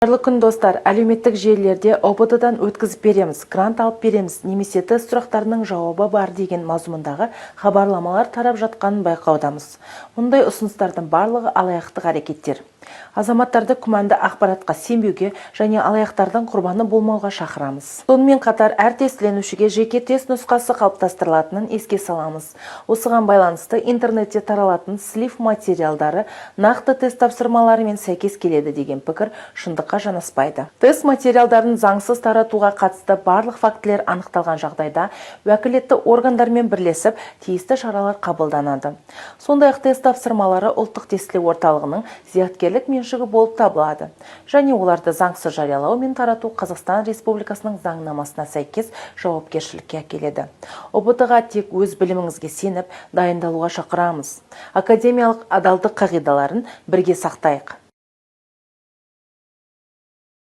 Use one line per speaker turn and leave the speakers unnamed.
Қайырлы күн достар, әлеуметтік желілерде ОБТ-дан өткізіп береміз, грант алып береміз, немесе тест сұрақтарының жауабы бар деген мазмұндағы хабарламалар тарап жатқанын байқаудамыз. Мұндай ұсыныстардың барлығы алаяқтық әрекеттер. Азаматтарды күмәнді ақпаратқа сенбеуге және алаяқтардың құрбаны болмауға шақырамыз. Сонымен қатар әр тестіленушіге жеке тест нұсқасы қалыптастырылатынын еске саламыз. Осыған байланысты интернетте таралатын слив материалдары нақты тест тапсырмаларымен сәйкес келеді деген пікір шындыққа жанаспайды. Тест материалдарын заңсыз таратуға қатысты барлық фактілер анықталған жағдайда уәкілетті органдармен бірлесіп тиісті шаралар қабылданады. Сондай-ақ тест тапсырмалары ұлттық тестілеу орталығының зияткерлік меншігі болып табылады. Және оларды заңсыз жариялау мен тарату Қазақстан Республикасының заңнамасына сәйкес жауапкершілікке әкеледі. ОБТ-ға тек өз біліміңізге сеніп, дайындалуға шақырамыз. Академиялық адалдық қағидаларын бірге сақтайық.